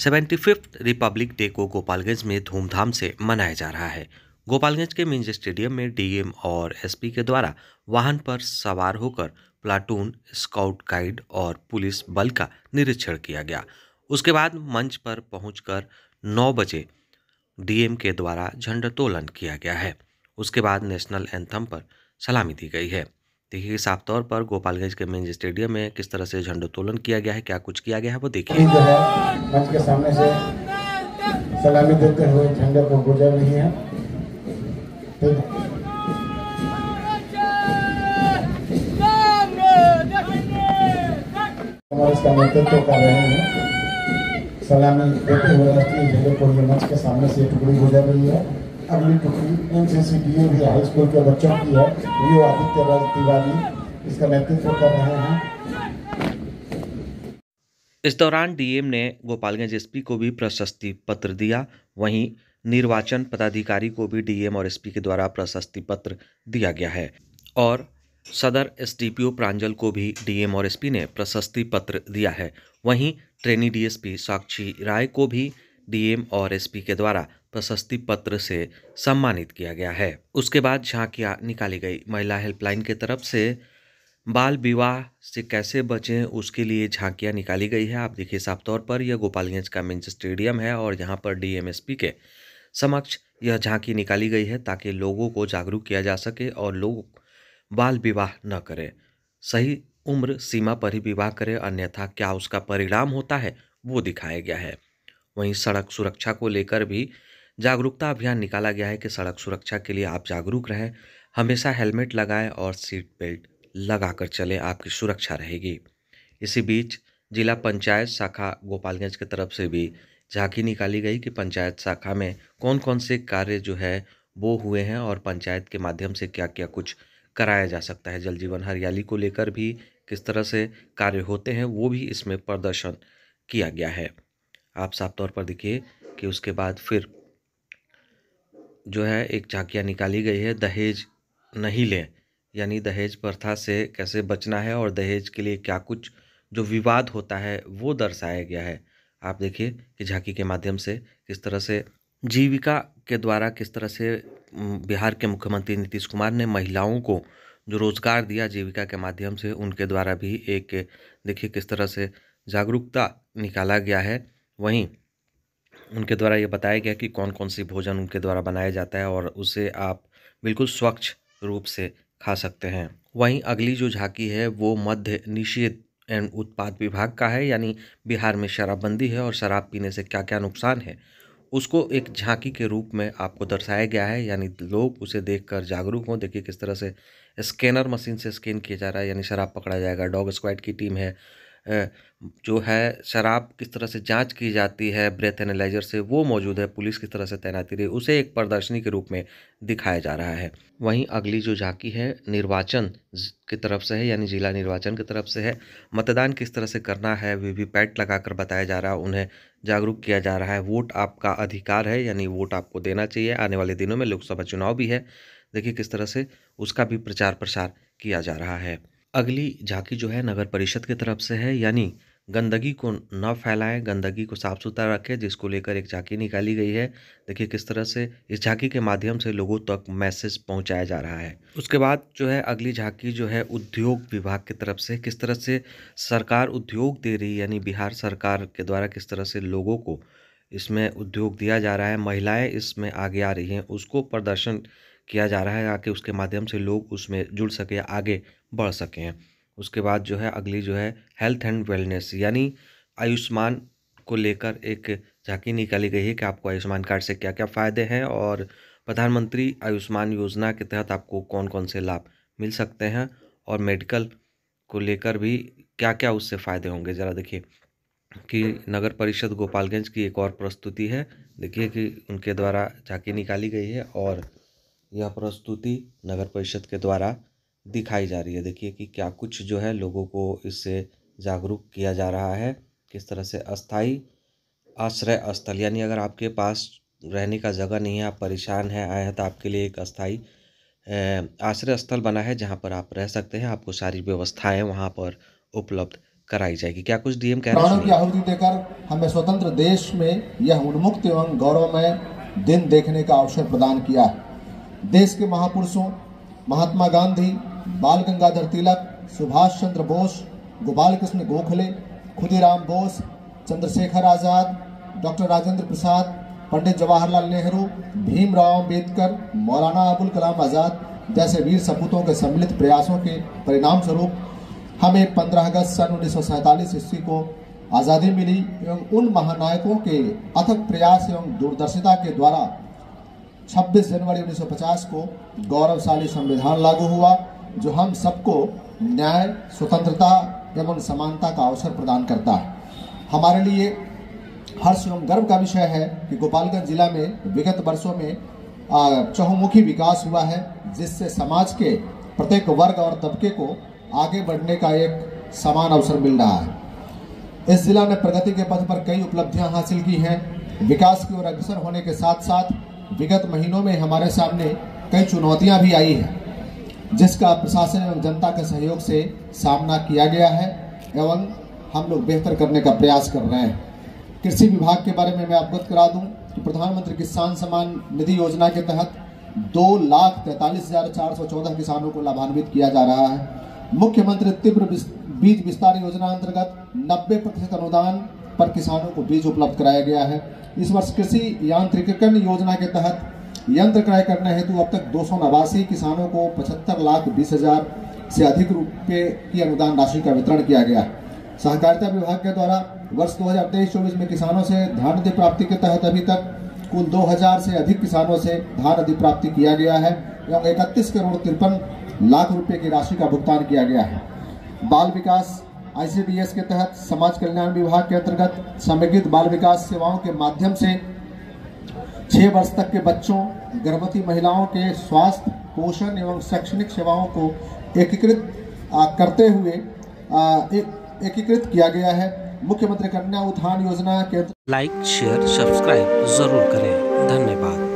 75th Republic day को गोपालगंज में धूमधाम से मनाया जा रहा है। गोपालगंज के मिंज स्टेडियम में डीएम और एसपी के द्वारा वाहन पर सवार होकर प्लाटून, स्काउट गाइड और पुलिस बल का निरीक्षण किया गया। उसके बाद मंच पर पहुंचकर 9 बजे डीएम के द्वारा झंडोत्तोलन किया गया है। उसके बाद नेशनल एंथम पर सलामी दी गई है। देखिए साफ तौर पर गोपालगंज के मिंज स्टेडियम में किस तरह से झंडोत्तोलन किया गया है, क्या कुछ किया गया है वो देखिए। जो है मंच के सामने से सलामी देते हुए झंडे को गुजर रही है। हमारे इसका नेतृत्व कर रहे हैं। सलामी देते हुए राष्ट्रीय झंडे को ये मंच के सामने से टुकड़ी गुजर रही है। अगली टुकड़ी एनसीसी डीएवी हाई स्कूल के बच्चों की है। वीओ आदित्य राज तिवारी इसका नेतृत्व कर रहे हैं। इस दौरान डीएम ने गोपालगंज एसपी को भी प्रशस्ति पत्र दिया। वहीं निर्वाचन पदाधिकारी को भी डीएम और एसपी के द्वारा प्रशस्ति पत्र दिया गया है और सदर एसडीपीओ प्रांजल को भी डीएम और एसपी ने प्रशस्ति पत्र दिया है। वहीं ट्रेनी डीएसपी साक्षी राय को भी डीएम और एसपी के द्वारा प्रशस्ति पत्र से सम्मानित किया गया है। उसके बाद झांकियां निकाली गई। महिला हेल्पलाइन की तरफ से बाल विवाह से कैसे बचें उसके लिए झांकियां निकाली गई है। आप देखिए साफ तौर पर यह गोपालगंज का मिंज स्टेडियम है और यहाँ पर डीएमएसपी के समक्ष यह झांकी निकाली गई है ताकि लोगों को जागरूक किया जा सके और लोग बाल विवाह न करें, सही उम्र सीमा पर ही विवाह करें, अन्यथा क्या उसका परिणाम होता है वो दिखाया गया है। वहीं सड़क सुरक्षा को लेकर भी जागरूकता अभियान निकाला गया है कि सड़क सुरक्षा के लिए आप जागरूक रहें, हमेशा हेलमेट लगाएं और सीट बेल्ट लगाकर चलें, आपकी सुरक्षा रहेगी। इसी बीच जिला पंचायत शाखा गोपालगंज की तरफ से भी झांकी निकाली गई कि पंचायत शाखा में कौन कौन से कार्य जो है वो हुए हैं और पंचायत के माध्यम से क्या क्या कुछ कराया जा सकता है। जल जीवन हरियाली को लेकर भी किस तरह से कार्य होते हैं वो भी इसमें प्रदर्शन किया गया है। आप साफ तौर पर देखिए कि उसके बाद फिर जो है एक झांकियाँ निकाली गई है दहेज नहीं लें, यानी दहेज प्रथा से कैसे बचना है और दहेज के लिए क्या कुछ जो विवाद होता है वो दर्शाया गया है। आप देखिए कि झांकी के माध्यम से किस तरह से जीविका के द्वारा किस तरह से बिहार के मुख्यमंत्री नीतीश कुमार ने महिलाओं को जो रोजगार दिया जीविका के माध्यम से, उनके द्वारा भी एक देखिए किस तरह से जागरूकता निकाला गया है। वहीं उनके द्वारा ये बताया गया कि कौन कौन सी भोजन उनके द्वारा बनाया जाता है और उसे आप बिल्कुल स्वच्छ रूप से खा सकते हैं। वहीं अगली जो झांकी है वो मद्य निषेध एवं उत्पाद विभाग का है, यानी बिहार में शराबबंदी है और शराब पीने से क्या क्या नुकसान है उसको एक झांकी के रूप में आपको दर्शाया गया है, यानी लोग उसे देखकर जागरूक हों। देखिए किस तरह से स्कैनर मशीन से स्कैन किया जा रहा है, यानी शराब पकड़ा जाएगा। डॉग स्क्वाड की टीम है, जो है शराब किस तरह से जांच की जाती है ब्रेथ एनालाइजर से वो मौजूद है। पुलिस किस तरह से तैनाती रही उसे एक प्रदर्शनी के रूप में दिखाया जा रहा है। वहीं अगली जो झांकी है निर्वाचन की तरफ से है, यानी जिला निर्वाचन की तरफ से है। मतदान किस तरह से करना है वीवीपैट लगाकर बताया जा रहा है, उन्हें जागरूक किया जा रहा है। वोट आपका अधिकार है, यानी वोट आपको देना चाहिए। आने वाले दिनों में लोकसभा चुनाव भी है, देखिए किस तरह से उसका भी प्रचार प्रसार किया जा रहा है। अगली झांकी जो है नगर परिषद की तरफ से है, यानी गंदगी को न फैलाएं, गंदगी को साफ सुथरा रखें, जिसको लेकर एक झांकी निकाली गई है। देखिए किस तरह से इस झांकी के माध्यम से लोगों तक मैसेज पहुंचाया जा रहा है। उसके बाद जो है अगली झांकी जो है उद्योग विभाग की तरफ से, किस तरह से सरकार उद्योग दे रही है, यानी बिहार सरकार के द्वारा किस तरह से लोगों को इसमें उद्योग दिया जा रहा है, महिलाएं इसमें आगे आ रही हैं, उसको प्रदर्शन किया जा रहा है आके उसके माध्यम से लोग उसमें जुड़ सके, आगे बढ़ सकें। उसके बाद जो है अगली जो है हेल्थ एंड वेलनेस, यानी आयुष्मान को लेकर एक झांकी निकाली गई है कि आपको आयुष्मान कार्ड से क्या क्या फ़ायदे हैं और प्रधानमंत्री आयुष्मान योजना के तहत आपको कौन कौन से लाभ मिल सकते हैं और मेडिकल को लेकर भी क्या क्या उससे फ़ायदे होंगे। ज़रा देखिए कि नगर परिषद गोपालगंज की एक और प्रस्तुति है। देखिए कि उनके द्वारा झांकी निकाली गई है और यह प्रस्तुति नगर परिषद के द्वारा दिखाई जा रही है। देखिए कि क्या कुछ जो है लोगों को इससे जागरूक किया जा रहा है। किस तरह से अस्थाई आश्रय स्थल, यानी अगर आपके पास रहने का जगह नहीं है, आप परेशान हैं, आए हैं, तो आपके लिए एक अस्थाई आश्रय स्थल बना है जहां पर आप रह सकते हैं। आपको सारी व्यवस्थाएं वहां पर उपलब्ध कराई जाएगी। क्या कुछ डीएम कह प्राणों रहे की आहुति देकर हमें स्वतंत्र देश में यह उन्मुक्त एवं गौरवमय दिन देखने का अवसर प्रदान किया है। देश के महापुरुषों महात्मा गांधी, बाल गंगाधर तिलक, सुभाष चंद्र बोस, गोपाल कृष्ण गोखले, खुदीराम बोस, चंद्रशेखर आजाद, डॉक्टर राजेंद्र प्रसाद, पंडित जवाहरलाल नेहरू, भीमराव अम्बेडकर, मौलाना अबुल कलाम आजाद जैसे वीर सपूतों के सम्मिलित प्रयासों के परिणाम स्वरूप हमें 15 अगस्त सन 1947 ईस्वी को आज़ादी मिली एवं उन महानायकों के अथक प्रयास एवं दूरदर्शिता के द्वारा 26 जनवरी 1950 को गौरवशाली संविधान लागू हुआ, जो हम सबको न्याय, स्वतंत्रता एवं समानता का अवसर प्रदान करता है। हमारे लिए हर्ष एवं गर्व का विषय है कि गोपालगंज जिला में विगत वर्षों में चहुमुखी विकास हुआ है, जिससे समाज के प्रत्येक वर्ग और तबके को आगे बढ़ने का एक समान अवसर मिल रहा है। इस जिला ने प्रगति के पथ पर कई उपलब्धियां हासिल की हैं। विकास की ओर अग्रसर होने के साथ साथ विगत महीनों में हमारे सामने कई चुनौतियां भी आई हैं, जिसका प्रशासन एवं जनता के सहयोग से सामना किया गया है एवं हम लोग बेहतर करने का प्रयास कर रहे हैं। कृषि विभाग के बारे में मैं अवगत करा दूं कि प्रधानमंत्री किसान सम्मान निधि योजना के तहत 2,43,414 किसानों को लाभान्वित किया जा रहा है। मुख्यमंत्री तीव्र बीज विस्तार योजना अंतर्गत 90% अनुदान पर किसानों को बीज उपलब्ध कराया गया है। इस वर्ष कृषि यांत्रिकीकरण योजना के तहत यंत्र क्रय करने हेतु अब तक 289 किसानों को 75,20,000 से अधिक रुपये की अनुदान राशि का वितरण किया गया है। सहकारिता विभाग के द्वारा वर्ष 2023-24 में किसानों से धान अधि प्राप्ति के तहत अभी तक कुल 2,000 से अधिक किसानों से धान अधि प्राप्ति किया गया है एवं 31 करोड़ 53 लाख रुपए की राशि का भुगतान किया गया है। बाल विकास ICDS के तहत समाज कल्याण विभाग के अंतर्गत समेकित बाल विकास सेवाओं के माध्यम से 6 वर्ष तक के बच्चों, गर्भवती महिलाओं के स्वास्थ्य, पोषण एवं शैक्षणिक सेवाओं को एकीकृत करते हुए एकीकृत किया गया है। मुख्यमंत्री कन्या उत्थान योजना के लाइक, शेयर, सब्सक्राइब जरूर करें। धन्यवाद।